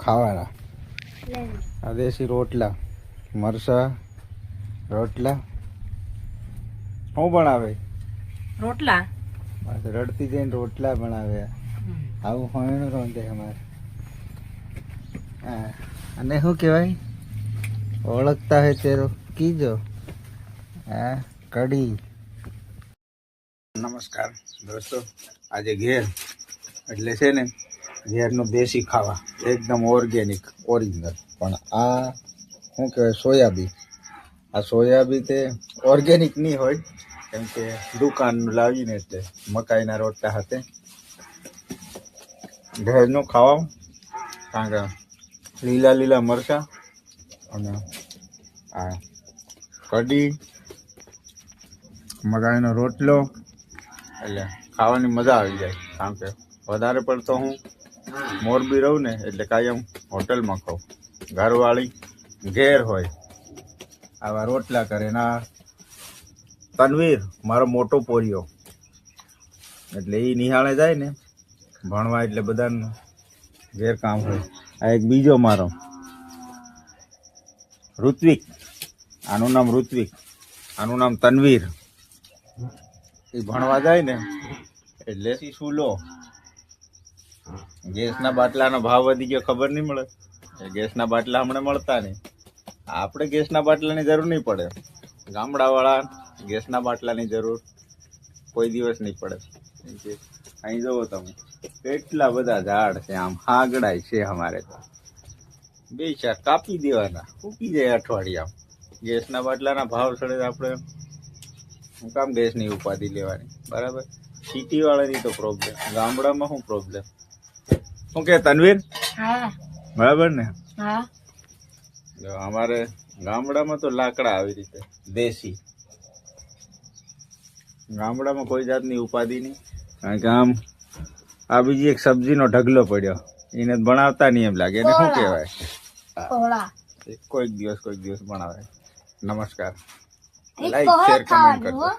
ખાવાના આ દેશી રોટલા મરસા રોટલા શું બનાવે રોટલા બસ રડતી જઈને રોટલા બનાવે આવું હોયનું રોંધે અમારે હા અને શું કહેવાય ઓળખતા હોય તેરો કીજો હા કઢી નમસ્કાર દોસ્તો આજે ઘેર એટલે છે ને ઘેરનું દેશી ખાવા એકદમ ઓર્ગેનિક ઓરિજિનલ પણ આ શું કહેવાય સોયાબીન આ સોયાબીન તે ઓર્ગેનિક નહીં હોય કેમ કે દુકાનનું લાવીને એટલે મકાઈના રોટલા હાથે ઘરનું ખાવા કારણ કે લીલા લીલા મરચાં અને આ કઢી મકાઈનો રોટલો એટલે ખાવાની મજા આવી જાય કારણ કે વધારે પડતો હું મોરબી રહું ને એટલે કાયમ હોટલમાં ખાઉં ઘરવાળી ઘેર હોય આવા રોટલા કરે ના તનવીર મારો મોટો પોરિયો એટલે એ નિહાળે જાય ને ભણવા એટલે બધાનું ઘેર કામ હોય આ એક બીજો મારો ઋત્વિક આનું નામ ઋત્વિક આનું નામ તનવીર એ ભણવા જાય ને એટલે સુલો ગેસના બાટલાનો ભાવ વધી ગયો ખબર નહીં મળે ગેસના બાટલા હમણાં મળતા નહીં આપણે ગેસના બાટલાની જરૂર નહીં પડે ગામડાવાળા ગેસના બાટલાની જરૂર કોઈ દિવસ નહીં પડે અહીં જુઓ તમે કેટલા બધા ઝાડ છે આમ હાગડાય છે અમારે તો બે ચાર કાપી દેવાના ઉકી જાય અઠવાડિયામાં ગેસના બાટલાના ભાવ ચડે આપણે હું કામ ગેસની ઉપાધિ લેવાની બરાબર સિટી વાળાની તો પ્રોબ્લેમ ગામડામાં શું પ્રોબ્લેમ શું કે તનવીર બરાબર ને અમારે ગામડામાં તો લાકડા આવી રીતે દેશી ગામડામાં કોઈ જાતની ઉપાધિ નહીં કારણ કે આમ આ બીજી એક સબ્જીનો ઢગલો પડ્યો એને બનાવતા નહીં એમ લાગે એને શું કહેવાય કોઈક દિવસ બનાવે નમસ્કાર લાઈક શેર કમેન્ટ કરજો